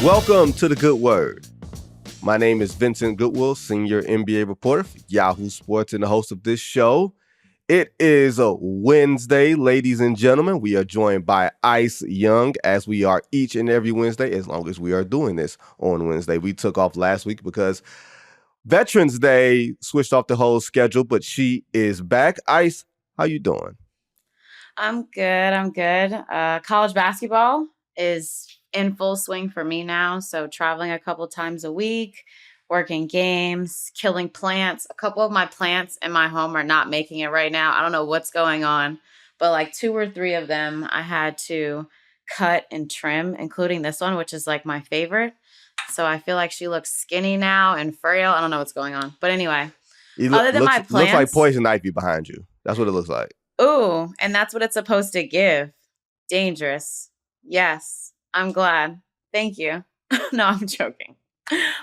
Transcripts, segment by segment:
Welcome to The Good Word. My name is Vincent Goodwill, senior NBA reporter for Yahoo Sports and the host of this show. It is a Wednesday, ladies and gentlemen. We are joined by Ice Young, as we are each and every Wednesday, as long as we are doing this on Wednesday. We took off last week because Veterans Day switched off the whole schedule, but she is back. Ice, how you doing? I'm good. College basketball is in full swing for me now. So traveling a couple times a week, working games, killing plants. A couple of my plants in my home are not making it right now. I don't know what's going on, but like 2 or 3 of them I had to cut and trim, including this one, which is like my favorite. So I feel like she looks skinny now and frail. I don't know what's going on. But anyway, other than my plants. Looks like poison ivy behind you. That's what it looks like. Ooh, and that's what it's supposed to give. Dangerous. Yes, I'm glad. Thank you. No, I'm joking.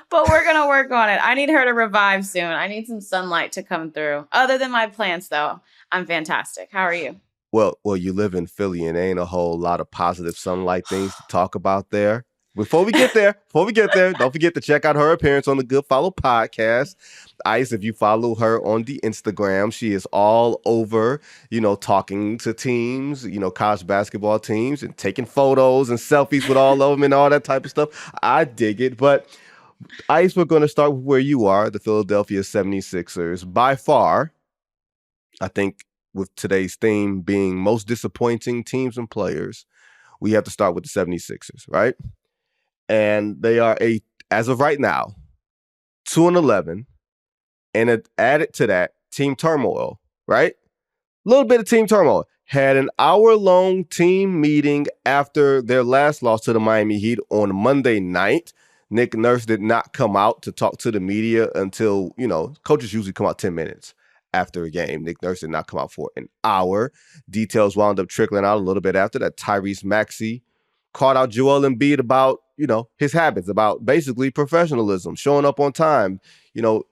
But we're going to work on it. I need her to revive soon. I need some sunlight to come through. Other than my plants, though, I'm fantastic. How are you? Well, you live in Philly and there ain't a whole lot of positive sunlight things to talk about there. Before we get there, don't forget to check out her appearance on the Good Follow podcast. Ice, if you follow her on the Instagram, she is all over, talking to teams, college basketball teams and taking photos and selfies with all of them and all that type of stuff. I dig it. But Ice, we're going to start with where you are, the Philadelphia 76ers. By far, I think with today's theme being most disappointing teams and players, we have to start with the 76ers, right? And they are as of right now, 2-11, and added to that, team turmoil, right? A little bit of team turmoil. Had an hour-long team meeting after their last loss to the Miami Heat on Monday night. Nick Nurse did not come out to talk to the media until, coaches usually come out 10 minutes after a game. Nick Nurse did not come out for an hour. Details wound up trickling out a little bit after that. Tyrese Maxey called out Joel Embiid about, his habits, about basically professionalism, showing up on time,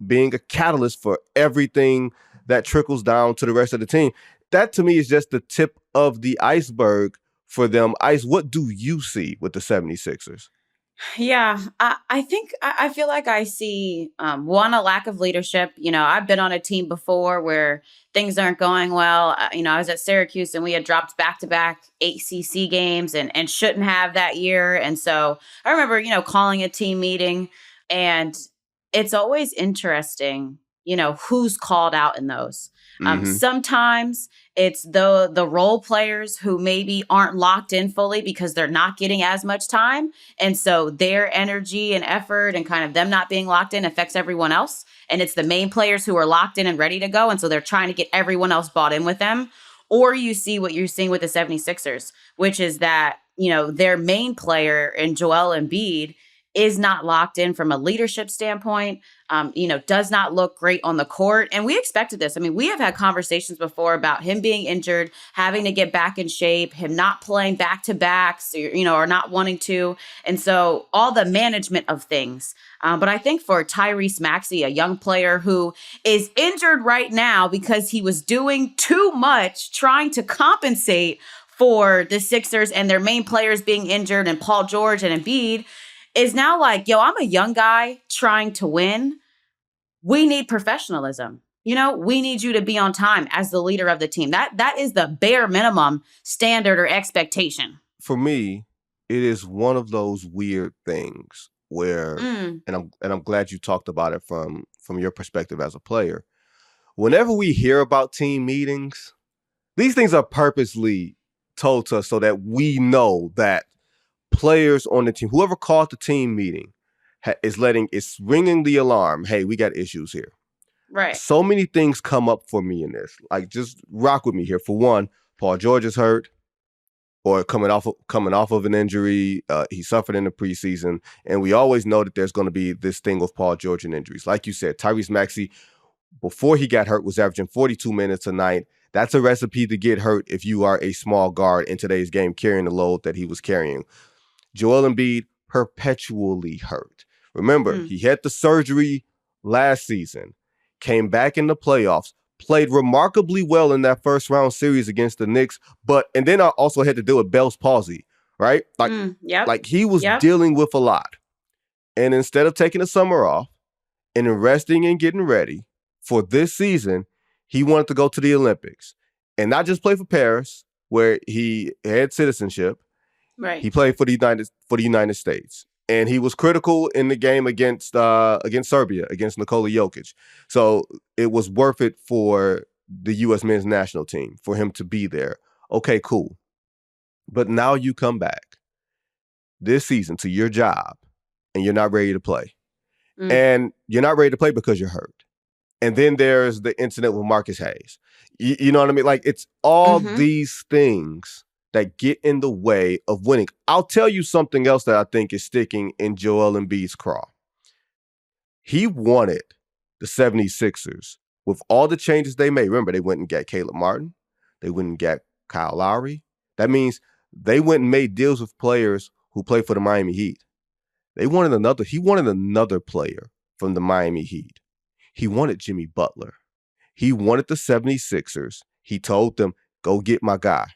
being a catalyst for everything that trickles down to the rest of the team. That to me is just the tip of the iceberg for them. Ice, what do you see with the 76ers? Yeah, I feel like I see, one, a lack of leadership. I've been on a team before where things aren't going well. I was at Syracuse and we had dropped back-to-back ACC games and shouldn't have that year. And so I remember, calling a team meeting, and it's always interesting, who's called out in those. Sometimes it's the role players who maybe aren't locked in fully because they're not getting as much time. And so their energy and effort and kind of them not being locked in affects everyone else. And it's the main players who are locked in and ready to go. And so they're trying to get everyone else bought in with them. Or you see what you're seeing with the 76ers, which is that, their main player in Joel Embiid is not locked in from a leadership standpoint, does not look great on the court. And we expected this. I mean, we have had conversations before about him being injured, having to get back in shape, him not playing back-to-backs, or not wanting to. And so all the management of things. But I think for Tyrese Maxey, a young player who is injured right now because he was doing too much trying to compensate for the Sixers and their main players being injured and Paul George and Embiid, is now like, I'm a young guy trying to win. We need professionalism. We need you to be on time as the leader of the team. That is the bare minimum standard or expectation. For me, it is one of those weird things where, and I'm glad you talked about it from your perspective as a player. Whenever we hear about team meetings, these things are purposely told to us so that we know that players on the team, whoever called the team meeting, is ringing the alarm. Hey, we got issues here. Right. So many things come up for me in this. Like, just rock with me here. For one, Paul George is hurt or coming off of an injury. He suffered in the preseason, and we always know that there's going to be this thing with Paul George and injuries. Like you said, Tyrese Maxey, before he got hurt, was averaging 42 minutes a night. That's a recipe to get hurt if you are a small guard in today's game, carrying the load that he was carrying. Joel Embiid, perpetually hurt. Remember, he had the surgery last season, came back in the playoffs, played remarkably well in that first round series against the Knicks, and then I also had to deal with Bell's palsy, right? Like he was dealing with a lot. And instead of taking the summer off and resting and getting ready for this season, he wanted to go to the Olympics and not just play for Paris, where he had citizenship. Right. He played for the United States, and he was critical in the game against Serbia, against Nikola Jokic. So it was worth it for the U.S. men's national team for him to be there. Okay, cool. But now you come back this season to your job, and you're not ready to play. And you're not ready to play because you're hurt. And then there's the incident with Marcus Hayes. You know what I mean? Like, it's all these things that get in the way of winning. I'll tell you something else that I think is sticking in Joel Embiid's craw. He wanted the 76ers, with all the changes they made. Remember, they went and got Caleb Martin. They went and got Kyle Lowry. That means they went and made deals with players who play for the Miami Heat. He wanted another player from the Miami Heat. He wanted Jimmy Butler. He wanted the 76ers. He told them, go get my guy.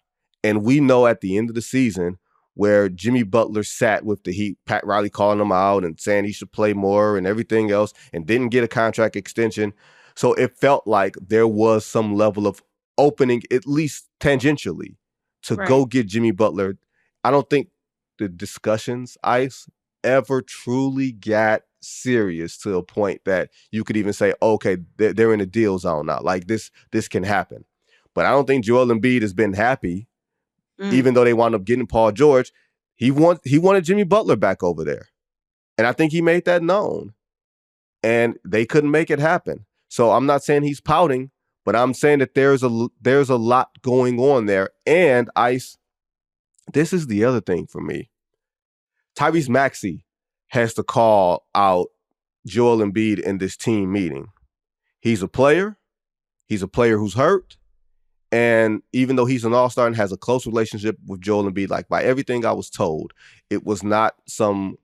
And we know at the end of the season where Jimmy Butler sat with the Heat, Pat Riley calling him out and saying he should play more and everything else, and didn't get a contract extension. So it felt like there was some level of opening, at least tangentially, to go get Jimmy Butler. I don't think the discussions, Ice, ever truly got serious to a point that you could even say, okay, they're in a deal zone now. Like, this can happen. But I don't think Joel Embiid has been happy, even though they wound up getting Paul George. He wanted Jimmy Butler back over there. And I think he made that known. And they couldn't make it happen. So I'm not saying he's pouting, but I'm saying that there's a lot going on there. And Ice, this is the other thing for me. Tyrese Maxey has to call out Joel Embiid in this team meeting. He's a player. He's a player who's hurt. And even though he's an all-star and has a close relationship with Joel Embiid, like, by everything I was told, it was not some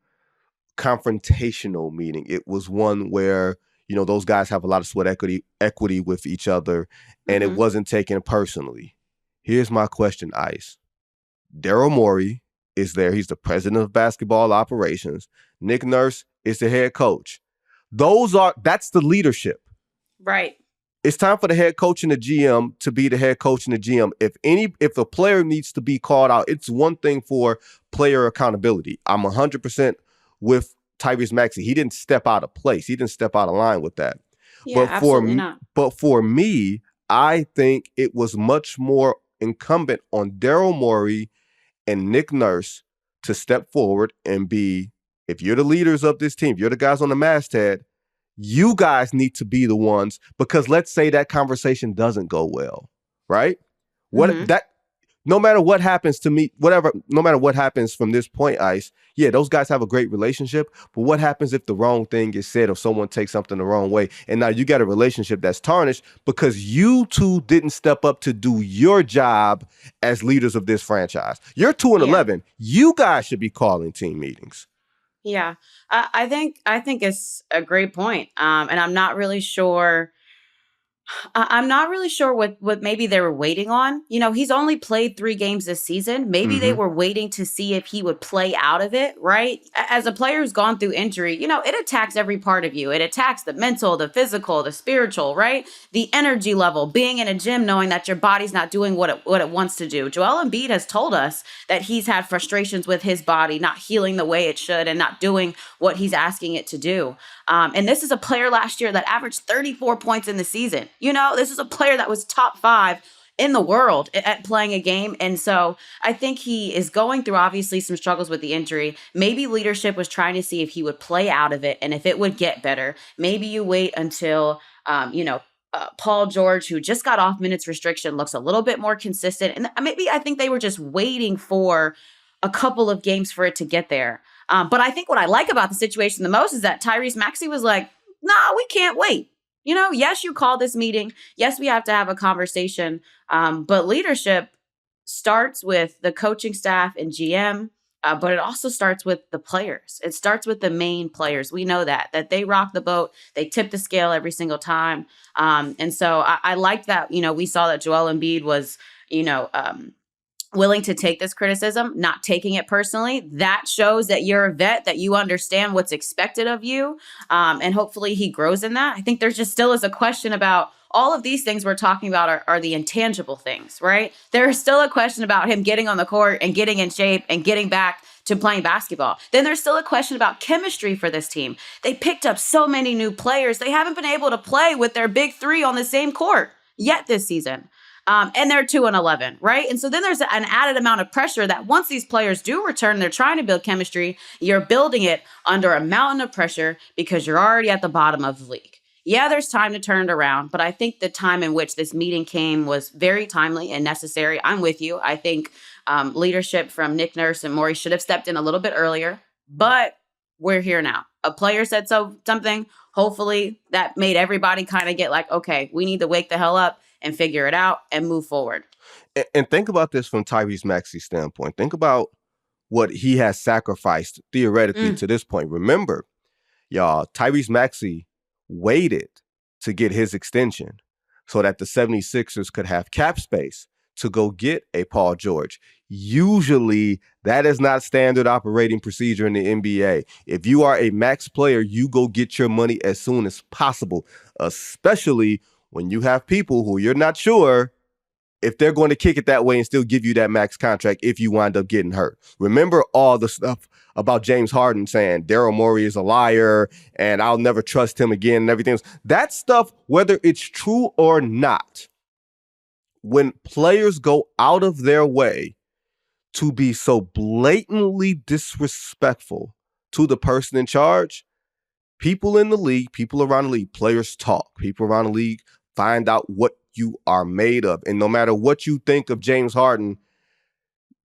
confrontational meeting. It was one where, those guys have a lot of sweat equity with each other, and it wasn't taken personally. Here's my question, Ice. Daryl Morey is there. He's the president of basketball operations. Nick Nurse is the head coach. That's the leadership. Right. It's time for the head coach and the GM to be the head coach and the GM. If a player needs to be called out, it's one thing for player accountability. I'm 100% with Tyrese Maxey. He didn't step out of place. He didn't step out of line with that. Yeah, absolutely not. But for me, I think it was much more incumbent on Daryl Morey and Nick Nurse to step forward and be, if you're the leaders of this team, if you're the guys on the masthead, you guys need to be the ones, because let's say that conversation doesn't go well, right? No matter what happens to me, no matter what happens from this point, Ice, yeah, those guys have a great relationship, but what happens if the wrong thing is said, or someone takes something the wrong way, and now you got a relationship that's tarnished because you two didn't step up to do your job as leaders of this franchise. You're 2-11. You guys should be calling team meetings. Yeah, I think it's a great point. And I'm not really sure. I'm not really sure what maybe they were waiting on. He's only played 3 games this season. Maybe they were waiting to see if he would play out of it, right? As a player who's gone through injury, it attacks every part of you. It attacks the mental, the physical, the spiritual, right? The energy level, being in a gym, knowing that your body's not doing what it wants to do. Joel Embiid has told us that he's had frustrations with his body not healing the way it should and not doing what he's asking it to do. And this is a player last year that averaged 34 points in the season. This is a player that was top 5 in the world at playing a game. And so I think he is going through, obviously, some struggles with the injury. Maybe leadership was trying to see if he would play out of it and if it would get better. Maybe you wait until, Paul George, who just got off minutes restriction, looks a little bit more consistent. And maybe I think they were just waiting for a couple of games for it to get there. But I think what I like about the situation the most is that Tyrese Maxey was like, nah, we can't wait. Yes, you call this meeting. Yes, we have to have a conversation. But leadership starts with the coaching staff and GM, but it also starts with the players. It starts with the main players. We know that they rock the boat. They tip the scale every single time. And so I like that, we saw that Joel Embiid was, willing to take this criticism, not taking it personally. That shows that you're a vet, that you understand what's expected of you. And hopefully he grows in that. I think there's just still is a question about all of these things we're talking about are the intangible things, right? There's still a question about him getting on the court and getting in shape and getting back to playing basketball. Then there's still a question about chemistry for this team. They picked up so many new players. They haven't been able to play with their big three on the same court yet this season. And they're 2-11, right? And so then there's an added amount of pressure that once these players do return, they're trying to build chemistry. You're building it under a mountain of pressure because you're already at the bottom of the league. Yeah, there's time to turn it around, but I think the time in which this meeting came was very timely and necessary. I'm with you. I think leadership from Nick Nurse and Morey should have stepped in a little bit earlier, but we're here now. A player said something. Hopefully that made everybody kind of get like, okay, we need to wake the hell up and figure it out and move forward. And think about this from Tyrese Maxey's standpoint. Think about what he has sacrificed theoretically to this point. Remember, y'all, Tyrese Maxey waited to get his extension so that the 76ers could have cap space to go get a Paul George. Usually, that is not standard operating procedure in the NBA. If you are a max player, you go get your money as soon as possible, especially when you have people who you're not sure if they're going to kick it that way and still give you that max contract if you wind up getting hurt. Remember all the stuff about James Harden saying Daryl Morey is a liar and I'll never trust him again and everything else. That stuff, whether it's true or not, when players go out of their way to be so blatantly disrespectful to the person in charge, people in the league, people around the league, players talk, people around the league find out what you are made of. And no matter what you think of James Harden,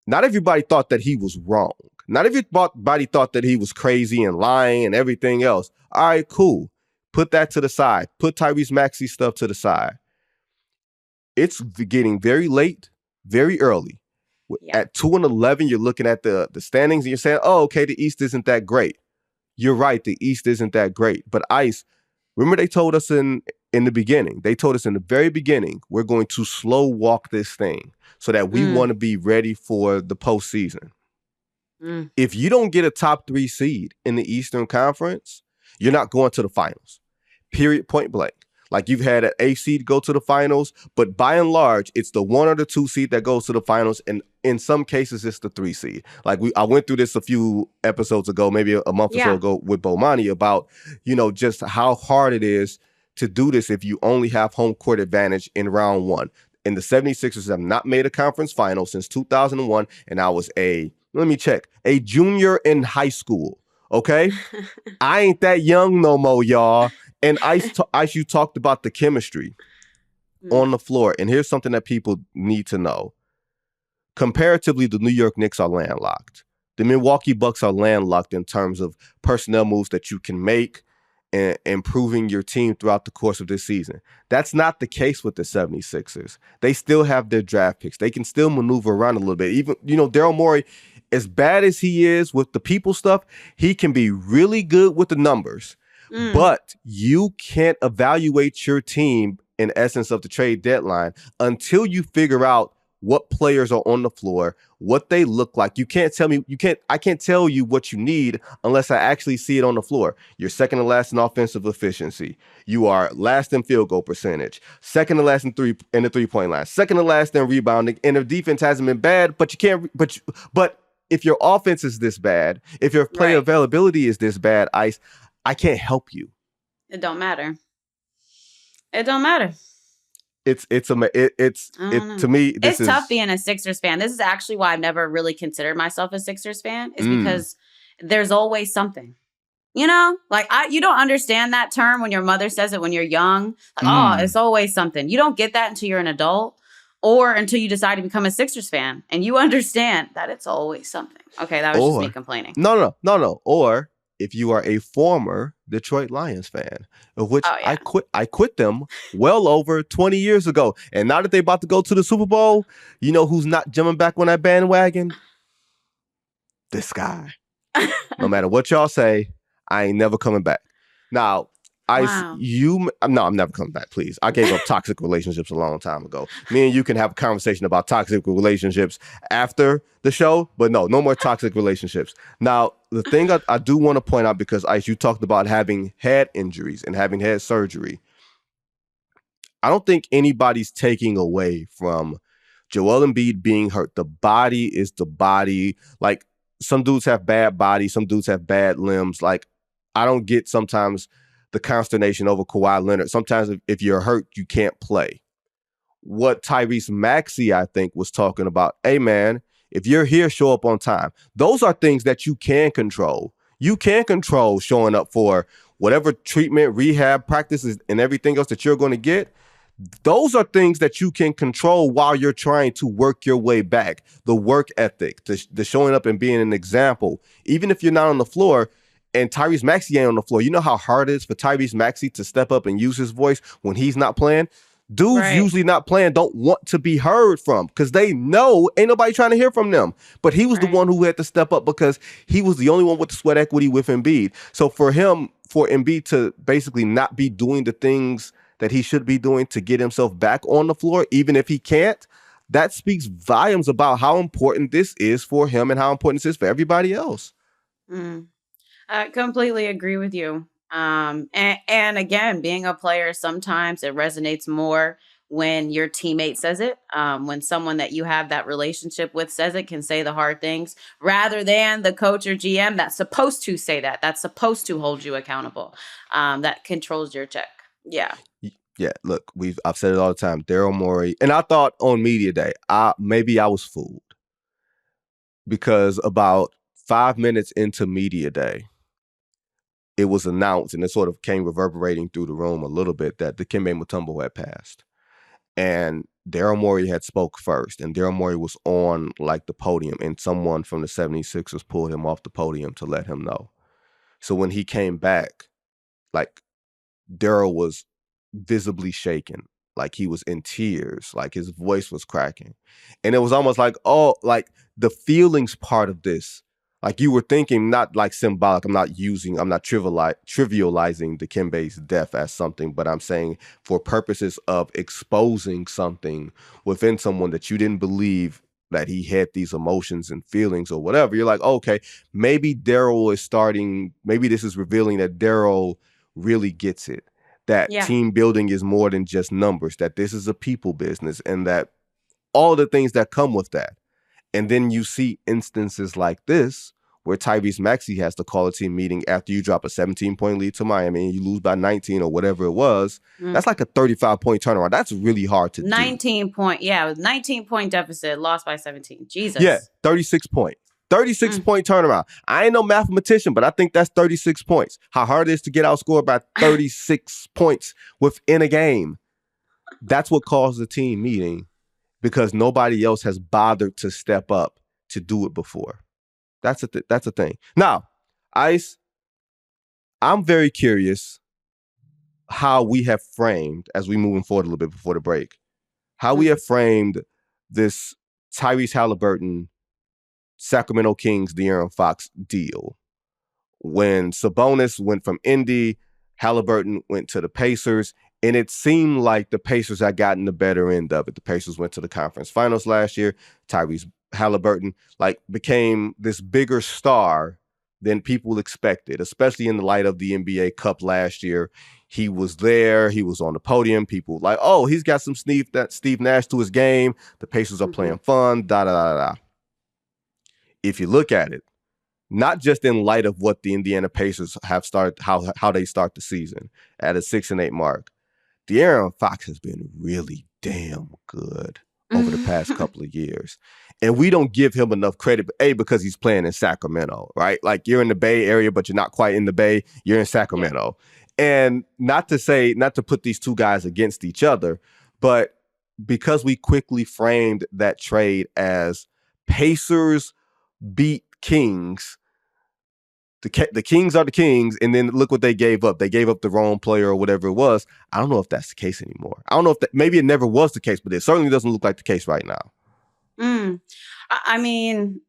not everybody thought that he was wrong. Not everybody thought that he was crazy and lying and everything else. All right, cool. Put that to the side. Put Tyrese Maxey stuff to the side. It's getting very late, very early. Yeah. At 2-11, you're looking at the standings and you're saying, oh, okay, the East isn't that great. You're right, the East isn't that great. But Ice, remember they told us in the beginning, they told us in the very beginning, we're going to slow walk this thing so that we want to be ready for the postseason. If you don't get a top 3 seed in the Eastern Conference, you're not going to the finals. Period, point blank. Like you've had an A seed go to the finals, but by and large, it's the 1 or the 2 seed that goes to the finals. And in some cases, it's the 3 seed. Like I went through this a few episodes ago, maybe a month or so ago with Bomani about, just how hard it is to do this if you only have home court advantage in round 1. And the 76ers have not made a conference final since 2001. And I was a junior in high school. Okay. I ain't that young no more, y'all. And Ice, you talked about the chemistry on the floor. And here's something that people need to know. Comparatively, the New York Knicks are landlocked. The Milwaukee Bucks are landlocked in terms of personnel moves that you can make and improving your team throughout the course of this season. That's not the case with the 76ers. They still have their draft picks. They can still maneuver around a little bit. Even, Daryl Morey, as bad as he is with the people stuff, he can be really good with the numbers. But you can't evaluate your team in essence of the trade deadline until you figure out what players are on the floor, what they look like. I can't tell you what you need unless I actually see it on the floor. You're second to last in offensive efficiency. You are last in field goal percentage, second to last in the 3-point line, second to last in rebounding, and the defense hasn't been bad, but if your offense is this bad, if your player availability is this bad, Ice, I can't help you. It don't matter. It don't matter. To me, it's tough being a Sixers fan. This is actually why I've never really considered myself a Sixers fan, is because there's always something. You don't understand that term when your mother says it when you're young. It's always something. You don't get that until you're an adult or until you decide to become a Sixers fan and you understand that it's always something. Okay, that was just me complaining. No. Or if you are a former Detroit Lions fan, of which I quit them well over 20 years ago. And now that they're about to go to the Super Bowl, you know who's not jumping back on that bandwagon? This guy. No matter what y'all say, I ain't never coming back. Now, Wow. No, I'm never coming back, please. I gave up toxic relationships a long time ago. Me and you can have a conversation about toxic relationships after the show, but no more toxic relationships. Now, the thing I do want to point out, because Ice, you talked about having had injuries and having had surgery. I don't think anybody's taking away from Joel Embiid being hurt. The body is the body. Like, some dudes have bad bodies, some dudes have bad limbs. Like, I don't get sometimes the consternation over Kawhi Leonard. Sometimes if you're hurt, you can't play. What Tyrese Maxey, I think, was talking about, hey, man, if you're here, show up on time. Those are things that you can control. You can control showing up for whatever treatment, rehab, practices, and everything else that you're going to get. Those are things that you can control while you're trying to work your way back. The work ethic, the showing up and being an example. Even if you're not on the floor and Tyrese Maxey ain't on the floor, you know how hard it is for Tyrese Maxey to step up and use his voice when he's not playing? Dudes usually not playing don't want to be heard from because they know ain't nobody trying to hear from them. But he was the one who had to step up because he was the only one with the sweat equity with Embiid. So for Embiid to basically not be doing the things that he should be doing to get himself back on the floor, even if he can't, that speaks volumes about how important this is for him and how important this is for everybody else. I completely agree with you. And again, being a player, sometimes it resonates more when your teammate says it. When someone that you have that relationship with says it, can say the hard things rather than the coach or GM that's supposed to say that. That's supposed to hold you accountable. That controls your check. Yeah. Yeah, look, I've said it all the time. Daryl Morey, and I thought on media day, maybe I was fooled because about 5 minutes into media day, it was announced, and it sort of came reverberating through the room a little bit, that Dikembe Mutombo had passed, and Daryl Morey had spoke first, and Daryl Morey was on like the podium, and someone from the 76ers pulled him off the podium to let him know. So when he came back, like, Daryl was visibly shaken, like he was in tears, like his voice was cracking. And it was almost like, oh, like the feelings part of this, like you were thinking, not like symbolic. I'm not trivializing Dikembe's death as something, but I'm saying for purposes of exposing something within someone that you didn't believe that he had these emotions and feelings or whatever. You're like, okay, maybe maybe this is revealing that Daryl really gets it. That team building is more than just numbers, that this is a people business, and that all the things that come with that. And then you see instances like this where Tyrese Maxey has to call a team meeting after you drop a 17-point lead to Miami and you lose by 19 or whatever it was. That's like a 35-point turnaround. That's really hard to do. 19-point deficit, lost by 17. Jesus. Yeah, 36 points. 36-point turnaround. I ain't no mathematician, but I think that's 36 points. How hard it is to get outscored by 36 points within a game. That's what caused the team meeting, because nobody else has bothered to step up to do it before. That's a thing. Now, Ice, I'm very curious how we have framed, as we moving forward a little bit before the break, how we have framed this Tyrese Haliburton Sacramento Kings De'Aaron Fox deal. When Sabonis went from Indy, Haliburton went to the Pacers, and it seemed like the Pacers had gotten the better end of it. The Pacers went to the conference finals last year. Tyrese Haliburton became this bigger star than people expected, especially in the light of the NBA Cup last year. He was there. He was on the podium. People like, oh, he's got some Steve Nash to his game. The Pacers are playing fun, da-da-da-da. If you look at it, not just in light of what the Indiana Pacers have started, how they start the season at a 6-8 mark, De'Aaron Fox has been really damn good over the past couple of years. And we don't give him enough credit, because he's playing in Sacramento, right? Like, you're in the Bay Area, but you're not quite in the Bay. You're in Sacramento. Yeah. And not to put these two guys against each other, but because we quickly framed that trade as Pacers beat Kings, the Kings are the Kings, and then look what they gave up. They gave up the wrong player or whatever it was. I don't know if that's the case anymore. I don't know if maybe it never was the case, but it certainly doesn't look like the case right now. I mean,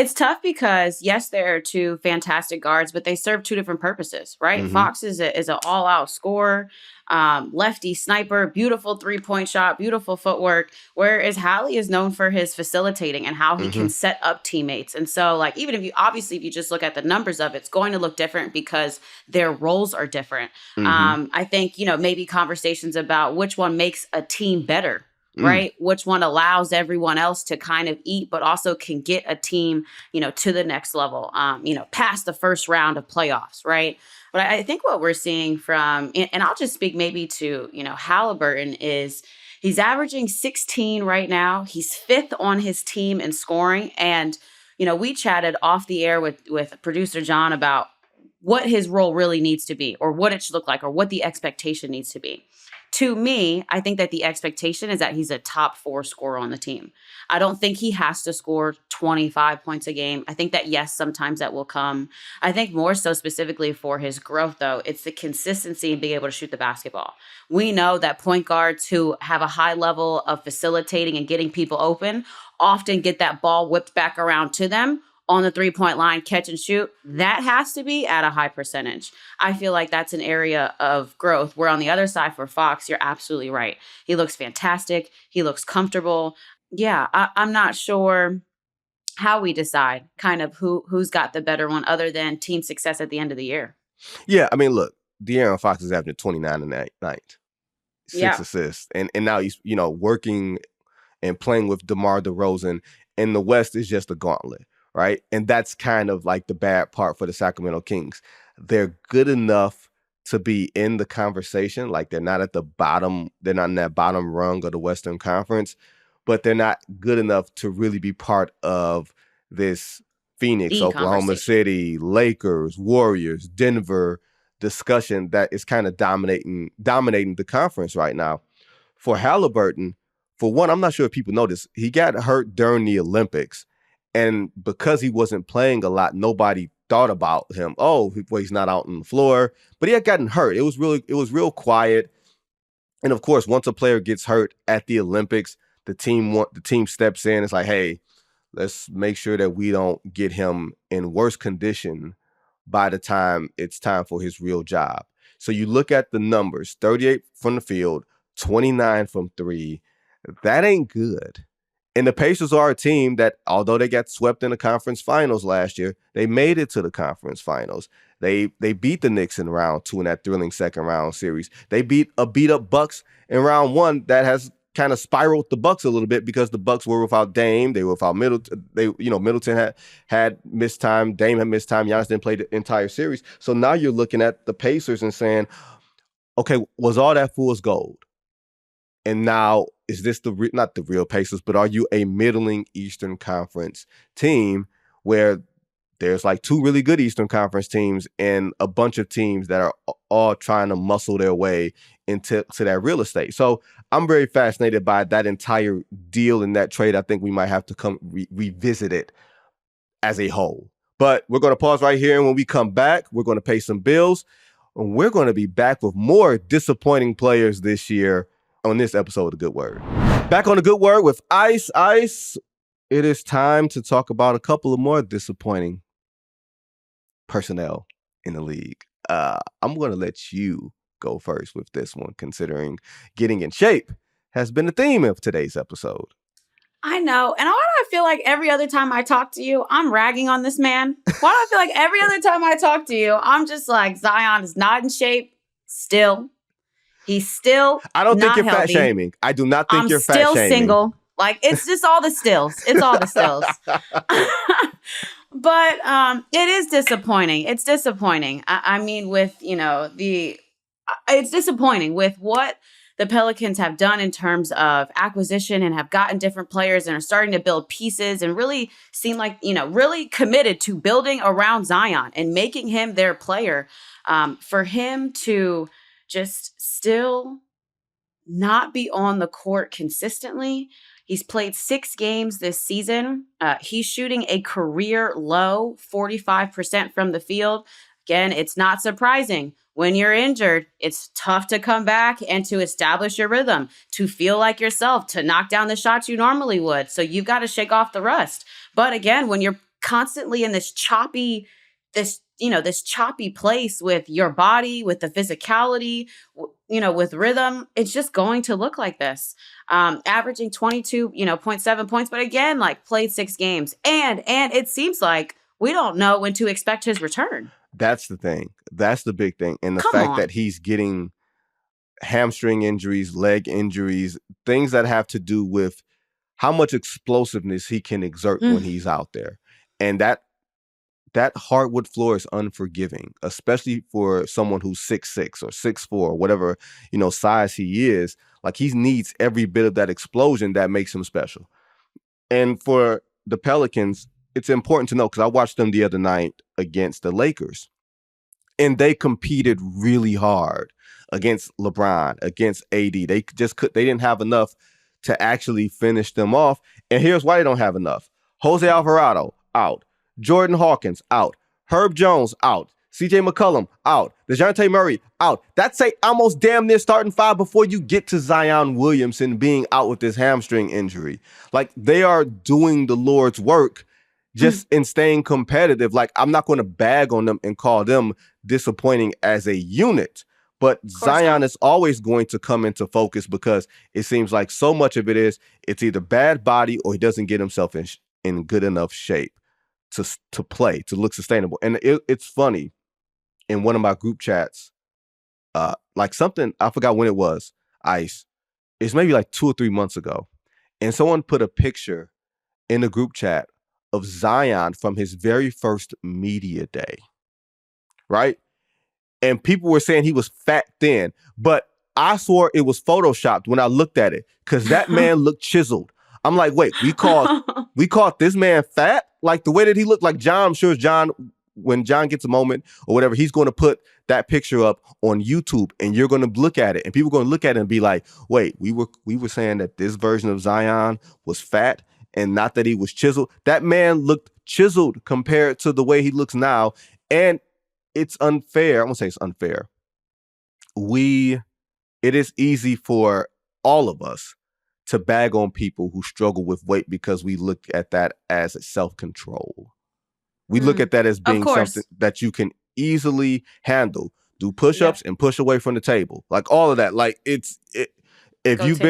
It's tough because, yes, there are two fantastic guards, but they serve two different purposes, right? Mm-hmm. Fox is an all-out scorer, lefty sniper, beautiful three-point shot, beautiful footwork, whereas Hallie is known for his facilitating and how he Mm-hmm. can set up teammates. And so, like, even if you just look at the numbers of it, it's going to look different because their roles are different. Mm-hmm. I think, maybe conversations about which one makes a team better, right? Which one allows everyone else to kind of eat, but also can get a team, to the next level, past the first round of playoffs, right? But I think what we're seeing from, and I'll just speak maybe to, Haliburton is he's averaging 16 right now. He's 5th on his team in scoring. And, we chatted off the air with producer John about what his role really needs to be or what it should look like or what the expectation needs to be. To me, I think that the expectation is that he's a top 4 scorer on the team. I don't think he has to score 25 points a game. I think that, yes, sometimes that will come. I think more so specifically for his growth, though, it's the consistency and being able to shoot the basketball. We know that point guards who have a high level of facilitating and getting people open often get that ball whipped back around to them on the 3-point line, catch and shoot. That has to be at a high percentage. I feel like that's an area of growth where on the other side for Fox, you're absolutely right. He looks fantastic. He looks comfortable. Yeah, I'm not sure how we decide kind of who's got the better one other than team success at the end of the year. Yeah, I mean, look, De'Aaron Fox is averaging 29 in that night, 6 assists. And now he's, working and playing with DeMar DeRozan. And the West is just a gauntlet. Right. And that's kind of like the bad part for the Sacramento Kings. They're good enough to be in the conversation. Like they're not at the bottom. They're not in that bottom rung of the Western Conference, but they're not good enough to really be part of this Phoenix, Oklahoma City, Lakers, Warriors, Denver discussion that is kind of dominating the conference right now. For Haliburton, for one, I'm not sure if people know this. He got hurt during the Olympics. And because he wasn't playing a lot, nobody thought about him. Oh, well, he's not out on the floor. But he had gotten hurt. It was real quiet. And of course, once a player gets hurt at the Olympics, the team steps in. It's like, hey, let's make sure that we don't get him in worse condition by the time it's time for his real job. So you look at the numbers: 38 from the field, 29 from 3. That ain't good. And the Pacers are a team that, although they got swept in the conference finals last year, they made it to the conference finals. They beat the Knicks in round 2 in that thrilling second round series. They beat up Bucks in round 1 that has kind of spiraled the Bucks a little bit because the Bucks were without Dame. They were without Middleton. Middleton had missed time. Dame had missed time. Giannis didn't play the entire series. So now you're looking at the Pacers and saying, okay, was all that fool's gold? And now, is this not the real Pacers, but are you a middling Eastern Conference team where there's like 2 really good Eastern Conference teams and a bunch of teams that are all trying to muscle their way into that real estate? So I'm very fascinated by that entire deal and that trade. I think we might have to come revisit it as a whole. But we're going to pause right here. And when we come back, we're going to pay some bills. And we're going to be back with more disappointing players this year on this episode of The Good Word. Back on The Good Word with Ice. Ice, it is time to talk about a couple of more disappointing personnel in the league. I'm going to let you go first with this one, considering getting in shape has been the theme of today's episode. I know. And why do I feel like every other time I talk to you, I'm ragging on this man? Why do I feel like every other time I talk to you, I'm just like, Zion is not in shape still. He's still I don't think you're healthy. fat shaming. I do not think you're fat shaming. I'm still single. Like, it's just all the stills. It's all the stills. But it is disappointing. It's disappointing. I mean, with, it's disappointing with what the Pelicans have done in terms of acquisition and have gotten different players and are starting to build pieces and really seem like, really committed to building around Zion and making him their player. For him to just still not be on the court consistently. He's played 6 games this season. He's shooting a career low 45% from the field. Again, it's not surprising. When you're injured, it's tough to come back and to establish your rhythm, to feel like yourself, to knock down the shots you normally would. So you've got to shake off the rust. But again, when you're constantly in this choppy place with your body, with the physicality, with rhythm. It's just going to look like this. Averaging 22.7 points, but again, like played 6 games. And it seems like we don't know when to expect his return. That's the thing. That's the big thing. And the fact that he's getting hamstring injuries, leg injuries, things that have to do with how much explosiveness he can exert when he's out there. And that hardwood floor is unforgiving, especially for someone who's 6'6" or 6'4", or whatever, size he is. Like, he needs every bit of that explosion that makes him special. And for the Pelicans, it's important to know, because I watched them the other night against the Lakers, and they competed really hard against LeBron, against AD. They didn't have enough to actually finish them off. And here's why they don't have enough. Jose Alvarado, out. Jordan Hawkins, out. Herb Jones, out. CJ McCollum, out. DeJounte Murray, out. That's almost damn near starting 5 before you get to Zion Williamson being out with this hamstring injury. Like, they are doing the Lord's work just in staying competitive. Like, I'm not going to bag on them and call them disappointing as a unit. But Zion is always going to come into focus, because it seems like so much of it's either bad body or he doesn't get himself in good enough shape to play, to look sustainable. And it's funny, in one of my group chats, like something, I forgot when it was, Ice, it's maybe like 2 or 3 months ago, and someone put a picture in the group chat of Zion from his very first media day, right? And people were saying he was fat thin, but I swore it was photoshopped when I looked at it, because that man looked chiseled. I'm like, wait, we called this man fat? Like, the way that he looked, like John, I'm sure John, when John gets a moment or whatever, he's going to put that picture up on YouTube, and you're going to look at it, and people are going to look at it and be like, wait, we were saying that this version of Zion was fat and not that he was chiseled. That man looked chiseled compared to the way he looks now. And it's unfair. I'm going to say it's unfair. It is easy for all of us to bag on people who struggle with weight, because we look at that as a self-control. We look at that as being something that you can easily handle. Do push-ups and push away from the table. Like, all of that. Like, if you've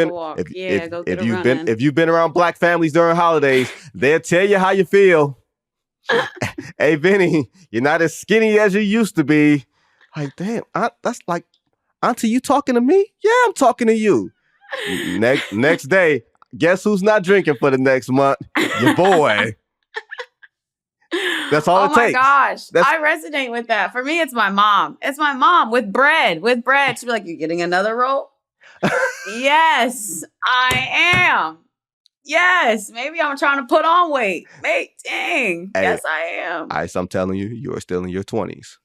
been around Black families during holidays, they'll tell you how you feel. Hey, Vinny, you're not as skinny as you used to be. Like, damn, that's like, Auntie, you talking to me? Yeah, I'm talking to you. Next day, guess who's not drinking for the next month? Your boy. That's all it takes. Oh my gosh. I resonate with that. For me, it's my mom. It's my mom with bread. She'd be like, you getting another roll? Yes, I am. Yes, maybe I'm trying to put on weight. Mate, dang. Hey, yes, I am. I'm telling you, you're still in your 20s.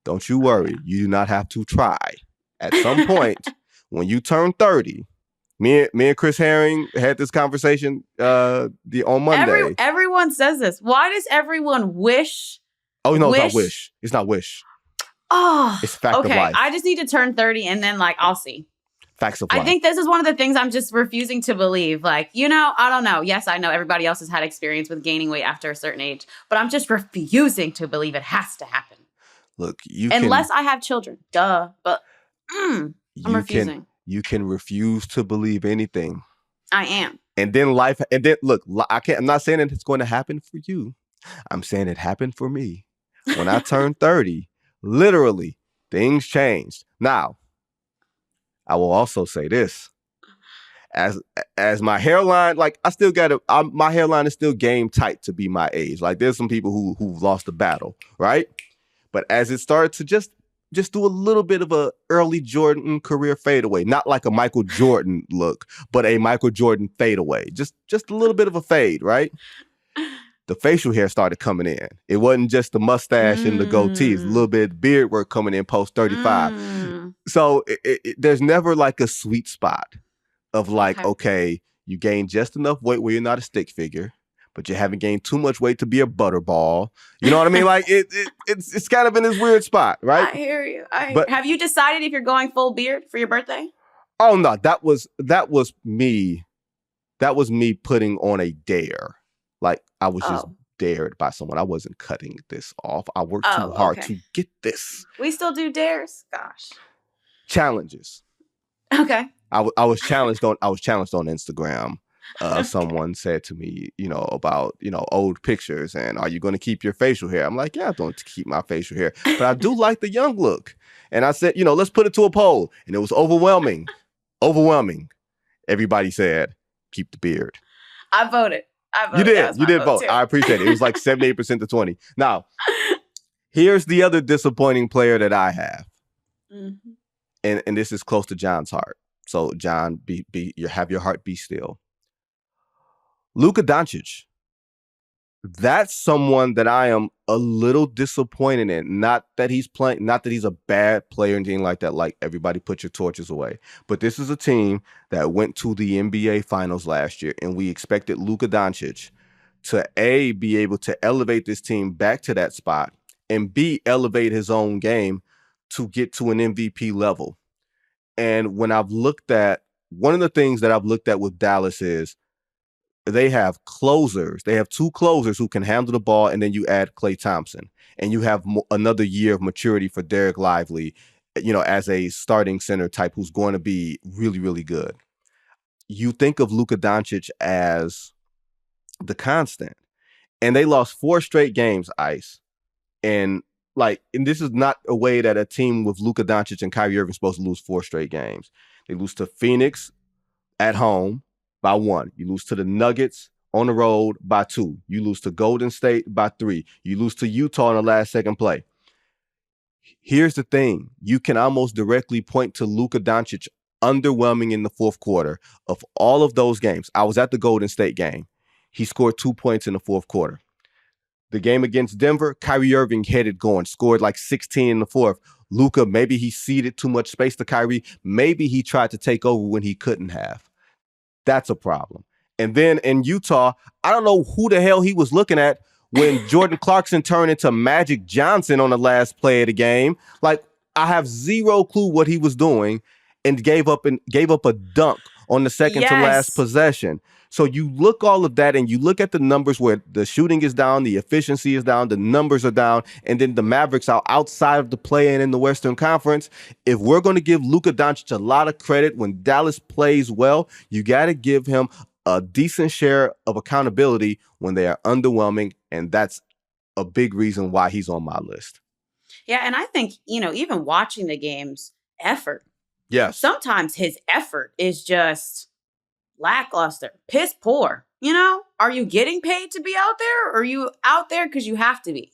Don't you worry. You do not have to try. At some point, when you turn 30, me and Chris Herring had this conversation on Monday. Everyone says this. Why does everyone wish? Oh, no, it's not wish. It's not wish. Oh, it's fact of life. I just need to turn 30 and then, like, I'll see. Facts of life. I think this is one of the things I'm just refusing to believe. Like, I don't know. Yes, I know everybody else has had experience with gaining weight after a certain age, but I'm just refusing to believe it has to happen. Look, unless I have children. Duh. But I'm refusing. You can refuse to believe anything. I am. And then look, I'm not saying that it's going to happen for you. I'm saying it happened for me. When I turned 30, literally, things changed. Now, I will also say this. As my hairline, like, I still got my hairline is still game tight to be my age. Like, there's some people who've lost the battle, right? But as it started to just do a little bit of a early Jordan career fadeaway, not like a Michael Jordan look, but a Michael Jordan fadeaway, just a little bit of a fade, right? The facial hair started coming in. It wasn't just the mustache and the goatees, a little bit of beard work coming in post 35. So there's never like a sweet spot of like, okay, you gained just enough weight where you're not a stick figure, but you haven't gained too much weight to be a butterball. You know what I mean? Like it's kind of in this weird spot, right? I hear you. But have you decided if you're going full beard for your birthday? Oh no, that was me. That was me putting on a dare. Like I was just dared by someone. I wasn't cutting this off. I worked too hard to get this. We still do dares? Gosh. Challenges. Okay. I was challenged on Instagram. Someone said to me, about, old pictures and are you going to keep your facial hair? I'm like, yeah, I don't keep my facial hair, but I do like the young look. And I said, let's put it to a poll. And it was overwhelming. Everybody said, keep the beard. I voted. You did vote. Too. I appreciate it. It was like 78% to 20. Now, here's the other disappointing player that I have. Mm-hmm. And this is close to John's heart. So, John, have your heart be still. Luka Doncic. That's someone that I am a little disappointed in. Not that he's a bad player or anything like that. Like, everybody put your torches away. But this is a team that went to the NBA Finals last year, and we expected Luka Doncic to, A, be able to elevate this team back to that spot, and B, elevate his own game to get to an MVP level. And when I've looked at, one of the things that I've looked at with Dallas is they have closers. They have two closers who can handle the ball, and then you add Klay Thompson. And you have another year of maturity for Derek Lively, as a starting center type who's going to be really, really good. You think of Luka Doncic as the constant. And they lost 4 straight games, Ice. And this is not a way that a team with Luka Doncic and Kyrie Irving is supposed to lose 4 straight games. They lose to Phoenix at home by 1. You lose to the Nuggets on the road by 2. You lose to Golden State by 3. You lose to Utah in the last second play. Here's the thing. You can almost directly point to Luka Doncic underwhelming in the fourth quarter of all of those games. I was at the Golden State game. He scored 2 points in the fourth quarter. The game against Denver, Kyrie Irving headed going, scored like 16 in the fourth. Luka, maybe he ceded too much space to Kyrie. Maybe he tried to take over when he couldn't have. That's a problem. And then in Utah, I don't know who the hell he was looking at when Jordan Clarkson turned into Magic Johnson on the last play of the game. Like, I have zero clue what he was doing, and gave up a dunk on the second to last possession. So you look all of that, and you look at the numbers where the shooting is down, the efficiency is down, the numbers are down, and then the Mavericks are outside of the play-in in the Western Conference. If we're going to give Luka Doncic a lot of credit when Dallas plays well, you got to give him a decent share of accountability when they are underwhelming, and that's a big reason why he's on my list. Yeah, and I think, even watching the games, effort. Yes. Sometimes his effort is just lackluster, piss poor. Are you getting paid to be out there, or are you out there because you have to be?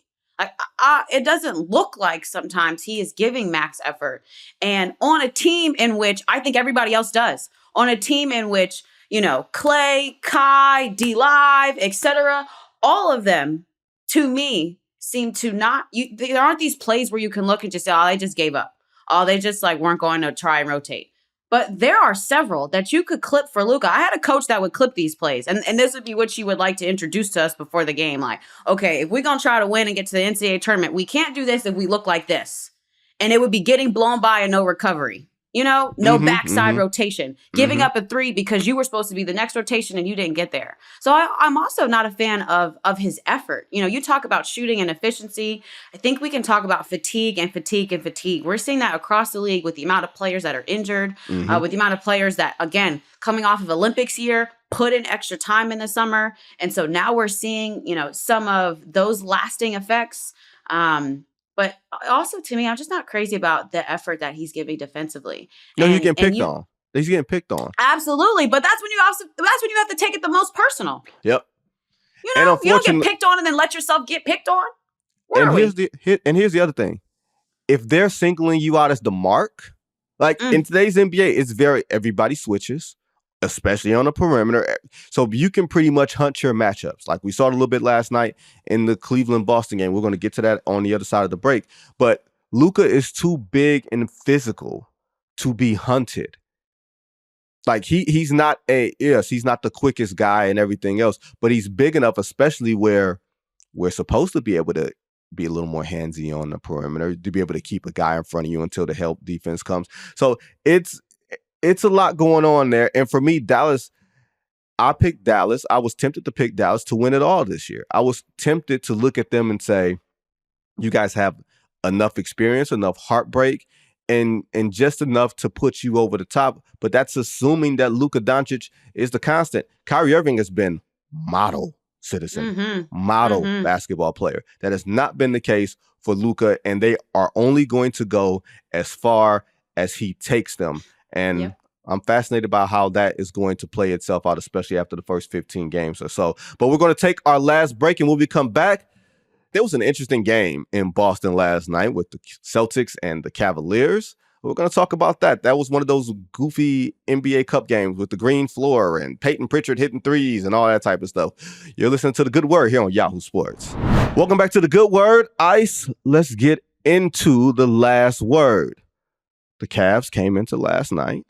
It doesn't look like sometimes he is giving max effort. And on a team in which I think everybody else does, on a team in which, Klay, Kai, D-Live, etc., all of them, to me, seem to not, there aren't these plays where you can look and just say, oh, they just gave up. Oh, they just weren't going to try and rotate. But there are several that you could clip for Luka. I had a coach that would clip these plays. And this would be what she would like to introduce to us before the game. Like, okay, if we're going to try to win and get to the NCAA tournament, we can't do this if we look like this. And it would be getting blown by and no recovery. No backside rotation. Giving up a 3 because you were supposed to be the next rotation and you didn't get there. So I'm also not a fan of his effort. You talk about shooting and efficiency. I think we can talk about fatigue. We're seeing that across the league with the amount of players that are injured, with the amount of players that, again, coming off of Olympics year, put in extra time in the summer. And so now we're seeing, some of those lasting effects. But also, to me, I'm just not crazy about the effort that he's giving defensively. No, he's getting picked on. He's getting picked on. Absolutely, but that's when you have to take it the most personal. Yep. You don't get picked on and then let yourself get picked on. Here's the other thing: if they're singling you out as the mark, in today's NBA, it's everybody switches, especially on the perimeter. So you can pretty much hunt your matchups. Like we saw it a little bit last night in the Cleveland-Boston game. We're going to get to that on the other side of the break. But Luka is too big and physical to be hunted. Like he's not the quickest guy and everything else, but he's big enough, especially where we're supposed to be able to be a little more handsy on the perimeter, to be able to keep a guy in front of you until the help defense comes. So it's a lot going on there. And for me, Dallas, I picked Dallas. I was tempted to pick Dallas to win it all this year. I was tempted to look at them and say, you guys have enough experience, enough heartbreak, and just enough to put you over the top. But that's assuming that Luka Doncic is the constant. Kyrie Irving has been model citizen, model basketball player. That has not been the case for Luka, and they are only going to go as far as he takes them. And I'm fascinated by how that is going to play itself out, especially after the first 15 games or so. But we're going to take our last break, and when we come back, there was an interesting game in Boston last night with the Celtics and the Cavaliers. We're going to talk about that. That was one of those goofy NBA Cup games with the green floor and Peyton Pritchard hitting threes and all that type of stuff. You're listening to The Good Word here on Yahoo Sports. Welcome back to The Good Word. Ice, let's get into the last word. The Cavs came into last night,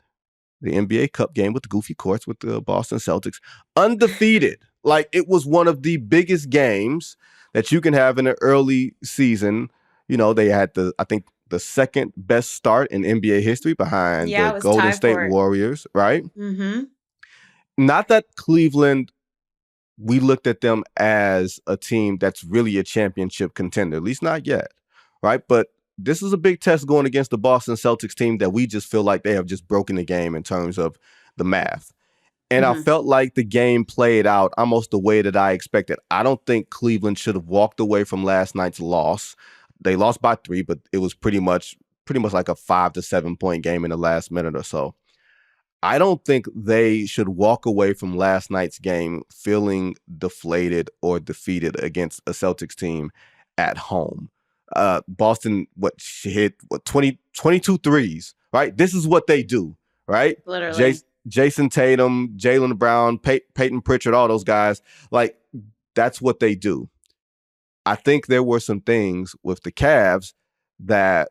the NBA Cup game with the goofy courts with the Boston Celtics, undefeated. Like, it was one of the biggest games that you can have in an early season. You know, they had the second best start in NBA history behind the Golden State Warriors, right? Not that Cleveland, we looked at them as a team that's really a championship contender, at least not yet, right? But this is a big test going against the Boston Celtics team that we just feel like they have just broken the game in terms of the math. And I felt like the game played out almost the way that I expected. I don't think Cleveland should have walked away from last night's loss. They lost by 3, but it was pretty much like a 5 to 7 point game in the last minute or so. I don't think they should walk away from last night's game feeling deflated or defeated against a Celtics team at home. Boston, hit 22 threes, right? This is what they do, right? Literally. Jason Tatum, Jaylen Brown, Peyton Pritchard, all those guys, like, that's what they do. I think there were some things with the Cavs that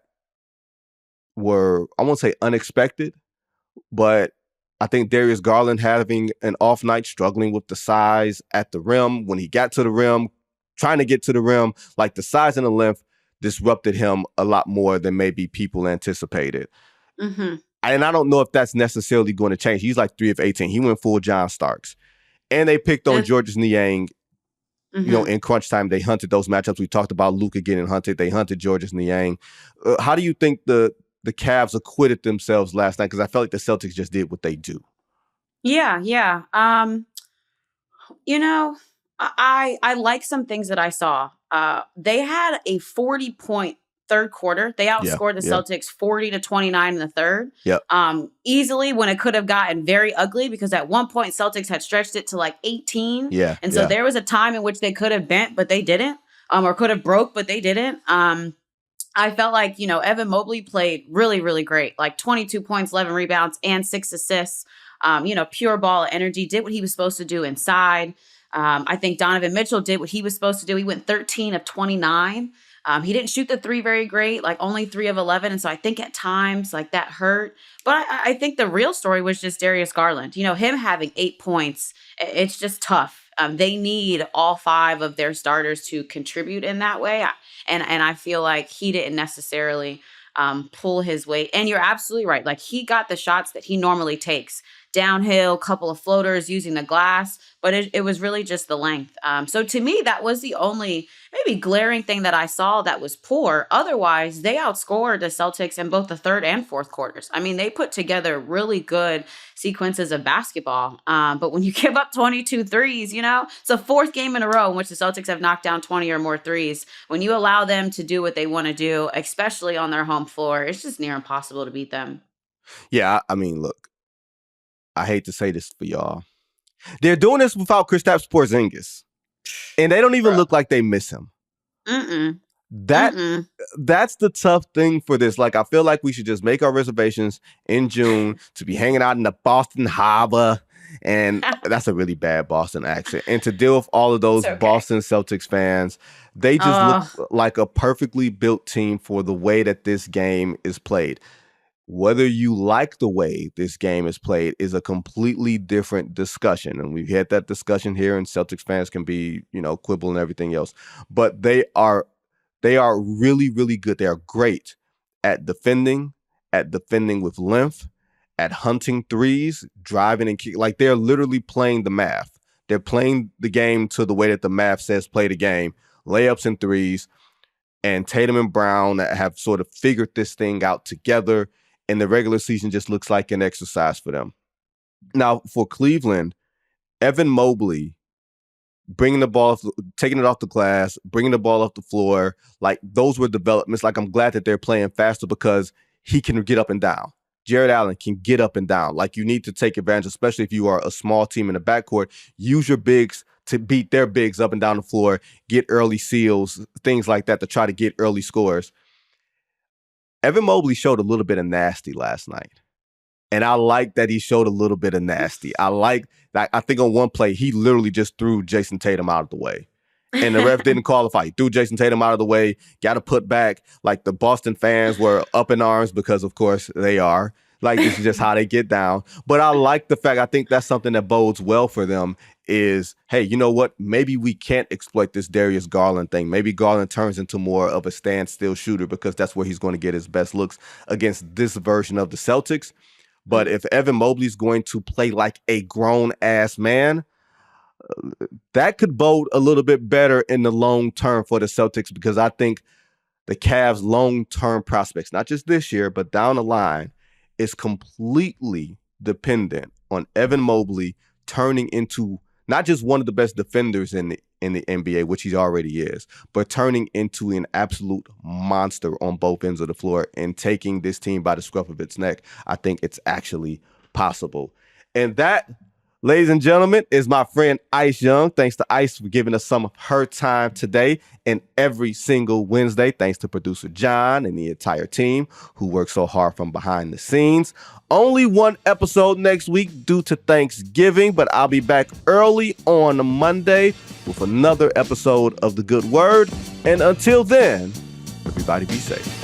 were, I won't say unexpected, but I think Darius Garland having an off night, struggling with the size at the rim. When he got to the rim, trying to get to the rim, like, the size and the length disrupted him a lot more than maybe people anticipated. And I don't know if that's necessarily going to change. He's like 3 of 18. He went full John Starks. And they picked on Georges Niang, you know, in crunch time. They hunted those matchups. We talked about Luka getting hunted. They hunted Georges Niang. How do you think the Cavs acquitted themselves last night? Because I felt like the Celtics just did what they do. Yeah. You know, I like some things that I saw. They had a 40-point third quarter. They outscored the Celtics 40-29 in the third. Easily, when it could have gotten very ugly, because at one point Celtics had stretched it to like 18. And so there was a time in which they could have bent, but they didn't. Or could have broke, but they didn't. I felt like, you know, Evan Mobley played really, really great. Like 22 points, 11 rebounds, and 6 assists. You know, pure ball energy, did what he was supposed to do inside. I think Donovan Mitchell did what he was supposed to do. He went 13 of 29. He didn't shoot the 3 very great, like only 3 of 11. And so I think at times like that hurt. But I think the real story was just Darius Garland. You know, him having 8 points, it's just tough. They need all 5 of their starters to contribute in that way. And I feel like he didn't necessarily pull his weight. And you're absolutely right. Like, he got the shots that he normally takes. Downhill, couple of floaters using the glass, but it was really just the length. So to me, that was the only maybe glaring thing that I saw that was poor. Otherwise, they outscored the Celtics in both the third and fourth quarters. I mean, they put together really good sequences of basketball. But when you give up 22 threes, you know, it's the 4th game in a row in which the Celtics have knocked down 20 or more threes. When you allow them to do what they want to do, especially on their home floor, it's just near impossible to beat them. Yeah, I mean, look. I hate to say this for y'all. They're doing this without Kristaps Porzingis. And they don't even look like they miss him. That's the tough thing for this. Like, I feel like we should just make our reservations in June to be hanging out in the Boston Harbor. And that's a really bad Boston accent. And to deal with all of those Boston Celtics fans, they just look like a perfectly built team for the way that this game is played. Whether you like the way this game is played is a completely different discussion. And we've had that discussion here, and Celtics fans can be, you know, quibble and everything else. But they are really, really good. They are great at defending with length, at hunting threes, driving and kick. Like, they're literally playing the math. They're playing the game to the way that the math says play the game. Layups and threes. And Tatum and Brown have sort of figured this thing out together. And the regular season just looks like an exercise for them. Now, for Cleveland, Evan Mobley bringing the ball, taking it off the glass, bringing the ball off the floor, like, those were developments. Like, I'm glad that they're playing faster because he can get up and down. Jared Allen can get up and down. Like, you need to take advantage, especially if you are a small team in the backcourt. Use your bigs to beat their bigs up and down the floor, get early seals, things like that to try to get early scores. Evan Mobley showed a little bit of nasty last night. And I like that he showed a little bit of nasty. I think on one play, he literally just threw Jason Tatum out of the way. And the ref didn't call a fight. Threw Jason Tatum out of the way, got to put back. Like, the Boston fans were up in arms because, of course, they are. Like, this is just how they get down. But I like the fact, I think that's something that bodes well for them is, hey, you know what? Maybe we can't exploit this Darius Garland thing. Maybe Garland turns into more of a standstill shooter because that's where he's going to get his best looks against this version of the Celtics. But if Evan Mobley's going to play like a grown-ass man, that could bode a little bit better in the long term for the Celtics, because I think the Cavs' long-term prospects, not just this year, but down the line, is completely dependent on Evan Mobley turning into not just one of the best defenders in the NBA, which he already is, but turning into an absolute monster on both ends of the floor and taking this team by the scruff of its neck. I think it's actually possible. And that, ladies and gentlemen, is my friend Ice Young. Thanks to Ice for giving us some of her time today and every single Wednesday. Thanks to producer John and the entire team who works so hard from behind the scenes. Only one episode next week due to Thanksgiving, but I'll be back early on Monday with another episode of The Good Word. And until then, everybody be safe.